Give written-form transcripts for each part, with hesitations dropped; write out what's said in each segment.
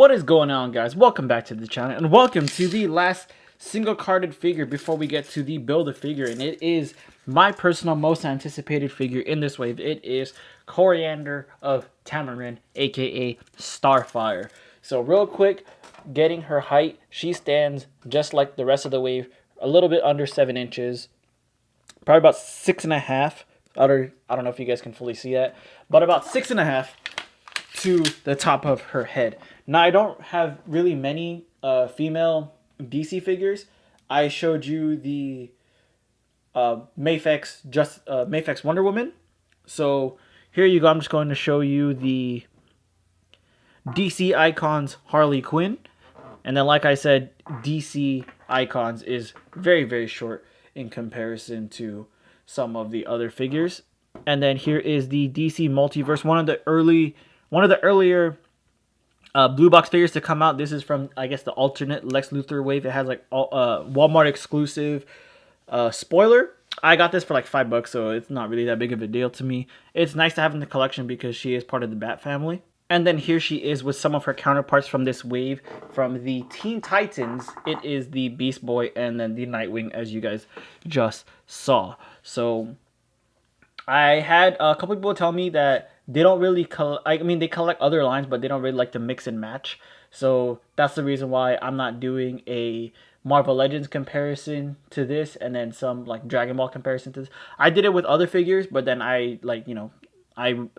What is going on, guys? Welcome back to the channel, and welcome to the last single-carded figure before we get to the Build-A-Figure, and it is my personal most anticipated figure in this wave. It is Koriand'r of Tamarin, aka Starfire. So real quick, getting her height, she stands just like the rest of the wave, a little bit under 7 inches, probably about 6.5. I don't know if you guys can fully see that, but about 6.5 to the top of her head. Now, I don't have really many female DC figures. I showed you the Mafex Wonder Woman. So here you go. I'm just going to show you the DC Icons Harley Quinn. And then, like I said, DC Icons is very, very short in comparison to some of the other figures. And then here is the DC Multiverse, one of the earlier blue box figures to come out. This is from, I guess, the alternate Lex Luthor wave. It has like Walmart exclusive spoiler. I got this for like $5, so it's not really that big of a deal to me. It's nice to have in the collection because she is part of the Bat family. And then here she is with some of her counterparts from this wave. From the Teen Titans, it is the Beast Boy and then the Nightwing, as you guys just saw. So I had a couple people tell me that they don't really they collect other lines, but they don't really like to mix and match. So that's the reason why I'm not doing a Marvel Legends comparison to this, and then some like Dragon Ball comparison to this. I did it with other figures, but then I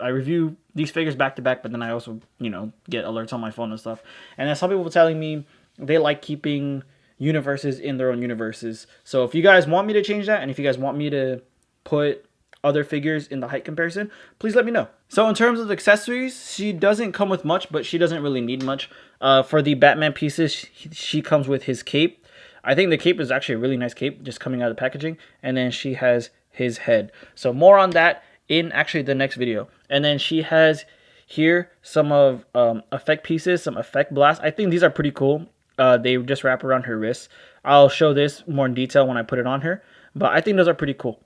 review these figures back to back, but then I also, get alerts on my phone and stuff. And then some people were telling me they like keeping universes in their own universes. So if you guys want me to change that, and if you guys want me to put other figures in the height comparison, please let me know. So in terms of accessories, she doesn't come with much, but she doesn't really need much. For the Batman pieces, she comes with his cape. I think the cape is actually a really nice cape, just coming out of the packaging. And then she has his head. So more on that in actually the next video. And then she has here some of effect pieces, some effect blasts. I think these are pretty cool. They just wrap around her wrists. I'll show this more in detail when I put it on her, but I think those are pretty cool.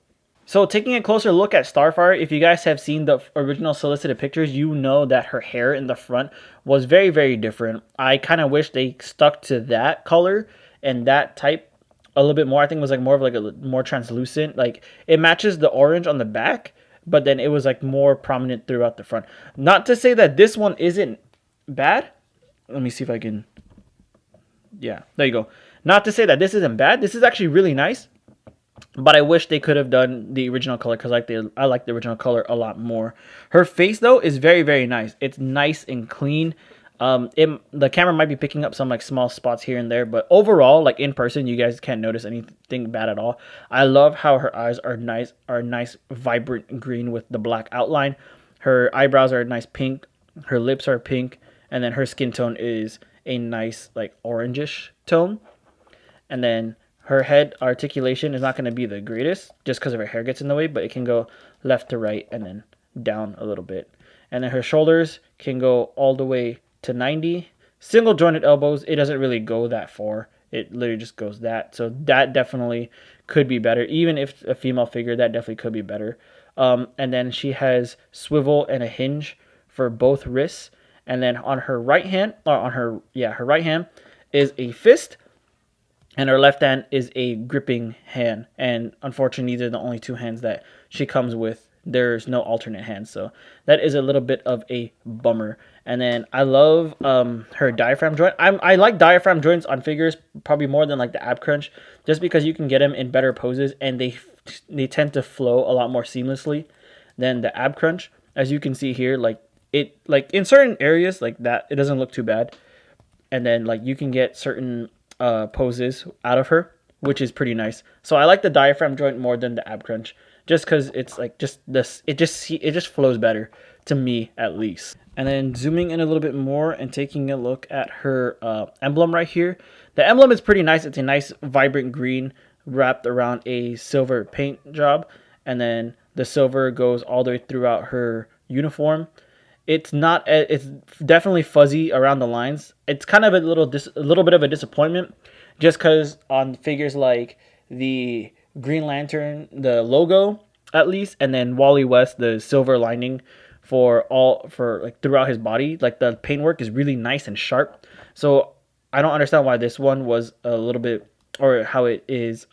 So taking a closer look at Starfire, if you guys have seen the original solicited pictures, you know that her hair in the front was very, very different. I kind of wish they stuck to that color and that type a little bit more. I think it was like more of like a more translucent. Like it matches the orange on the back, but then it was like more prominent throughout the front. Not to say that this one isn't bad. Let me see if I can. Yeah, there you go. Not to say that this isn't bad. This is actually really nice. But I wish they could have done the original color because I like the original color a lot more. Her face, though, is very, very nice. It's nice and clean. The camera might be picking up some like small spots here and there, but overall, like in person, you guys can't notice anything bad at all. I love how her eyes are nice, vibrant green with the black outline. Her eyebrows are a nice pink. Her lips are pink, and then her skin tone is a nice like orangish tone. And then her head articulation is not going to be the greatest just because of her hair gets in the way, but it can go left to right and then down a little bit. And then her shoulders can go all the way to 90. Single jointed elbows, it doesn't really go that far. It literally just goes that. So that definitely could be better. Even if a female figure, that definitely could be better. And then she has swivel and a hinge for both wrists. And then on her right hand, her right hand is a fist. And her left hand is a gripping hand. And unfortunately, these are the only two hands that she comes with. There's no alternate hands. So that is a little bit of a bummer. And then I love her diaphragm joint. I like diaphragm joints on figures probably more than like the ab crunch. Just because you can get them in better poses. And they tend to flow a lot more seamlessly than the ab crunch. As you can see here, like in certain areas like that, it doesn't look too bad. And then like you can get certain poses out of her, which is pretty nice. So I like the diaphragm joint more than the ab crunch, just because it's like it just flows better to me at least. And then zooming in a little bit more and taking a look at her emblem right here. The emblem is pretty nice. It's a nice vibrant green wrapped around a silver paint job, and then the silver goes all the way throughout her uniform. It's definitely fuzzy around the lines. It's kind of a little bit of a disappointment, just because on figures like the Green Lantern, the logo at least, and then Wally West, the silver lining for like throughout his body. Like the paintwork is really nice and sharp. So I don't understand why this one was a little bit, or how it is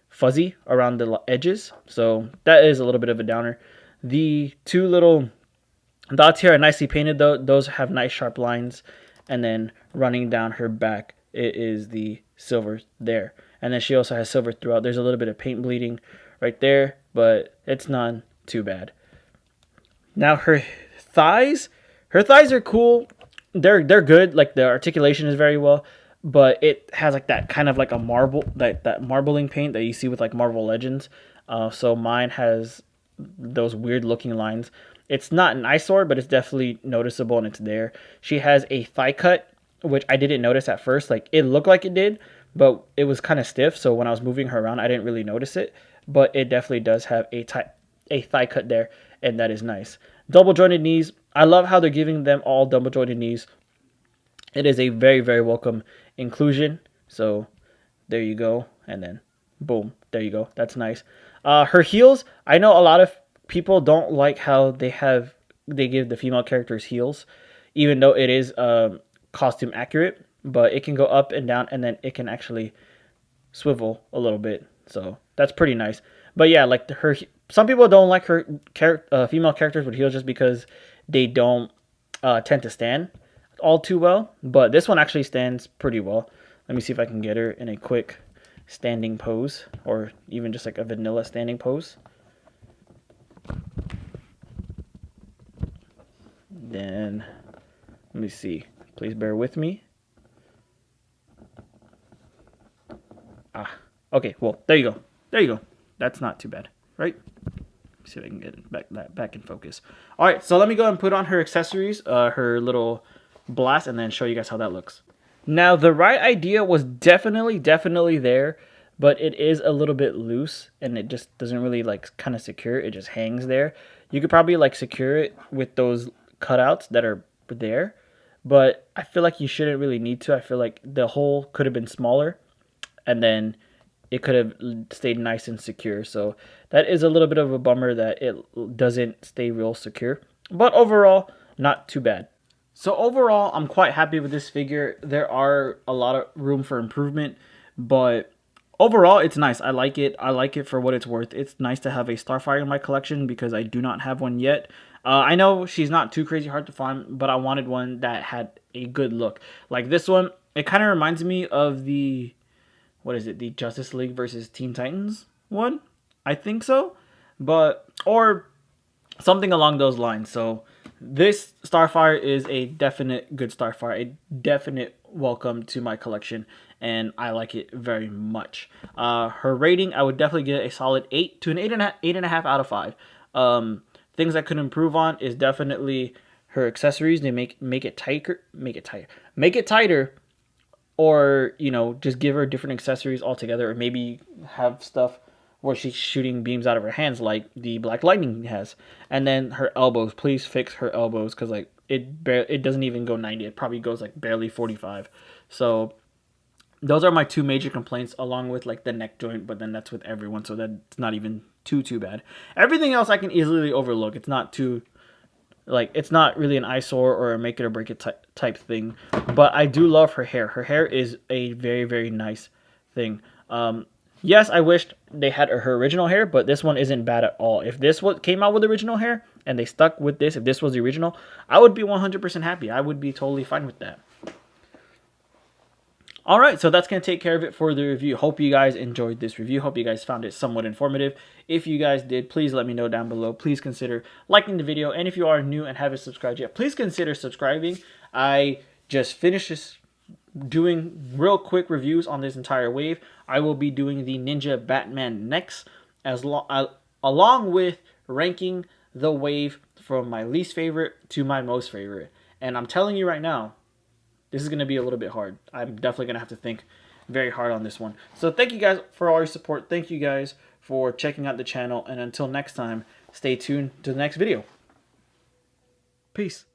fuzzy around the edges. So that is a little bit of a downer. The two little dots here are nicely painted though. Those have nice sharp lines. And then running down her back, it is the silver there. And then she also has silver throughout. There's a little bit of paint bleeding right there, but it's not too bad. Now her thighs are cool. They're good. Like the articulation is very well, but it has like that kind of like a marble, that marbling paint that you see with like Marvel Legends. So mine has those weird looking lines. It's not an eyesore, but it's definitely noticeable and it's there. She has a thigh cut, which I didn't notice at first. Like it looked like it did, but it was kind of stiff. So when I was moving her around, I didn't really notice it. But it definitely does have a thigh cut there, and that is nice. Double jointed knees. I love how they're giving them all double jointed knees. It is a very, very welcome inclusion. So there you go. And then boom, there you go. That's nice. Her heels. I know a lot of people don't like how they give the female characters heels, even though it is costume accurate, but it can go up and down, and then it can actually swivel a little bit. So that's pretty nice. But yeah, like some people don't like her female characters with heels just because they don't tend to stand all too well. But this one actually stands pretty well. Let me see if I can get her in a quick standing pose, or even just like a vanilla standing pose. Then let me see. Please bear with me. Okay. Well, there you go. There you go. That's not too bad, right? Let's see if I can get it back in focus. All right. So let me go and put on her accessories, her little blast, and then show you guys how that looks. Now the right idea was definitely there, but it is a little bit loose, and it just doesn't really like kind of secure. It just hangs there. You could probably like secure it with those cutouts that are there, but I feel like you shouldn't really need to. I feel like the hole could have been smaller, and then it could have stayed nice and secure. So that is a little bit of a bummer that it doesn't stay real secure, but overall not too bad. So overall, I'm quite happy with this figure. There are a lot of room for improvement, but overall, it's nice. I like it. I like it for what it's worth. It's nice to have a Starfire in my collection because I do not have one yet. I know she's not too crazy hard to find, but I wanted one that had a good look. Like this one, it kind of reminds me of the, what is it, the Justice League versus Teen Titans one? I think so. Or something along those lines. So this Starfire is a definite good Starfire, a definite welcome to my collection, and I like it very much. Her rating, I would definitely get a solid 8 to an 8.5 out of 5. Things I could improve on is definitely her accessories. They make it tighter, or just give her different accessories altogether, or maybe have stuff where she's shooting beams out of her hands like the Black Lightning has. And then her elbows, please fix her elbows, because like it doesn't even go 90. It probably goes like barely 45. So those are my two major complaints, along with like the neck joint, but then that's with everyone, so that's not even too bad. Everything else I can easily overlook. It's not too, like, it's not really an eyesore or a make it or break it type thing. But I do love her hair. Her hair is a very, very nice thing. Yes, I wished they had her original hair, but this one isn't bad at all. If this came out with original hair and they stuck with this, if this was the original, I would be 100% happy. I would be totally fine with that. Alright, so that's going to take care of it for the review. Hope you guys enjoyed this review. Hope you guys found it somewhat informative. If you guys did, please let me know down below. Please consider liking the video. And if you are new and haven't subscribed yet, please consider subscribing. I just finished doing real quick reviews on this entire wave. I will be doing the Ninja Batman next, along with ranking the wave from my least favorite to my most favorite. And I'm telling you right now, this is going to be a little bit hard. I'm definitely going to have to think very hard on this one. So thank you guys for all your support. Thank you guys for checking out the channel. And until next time, stay tuned to the next video. Peace.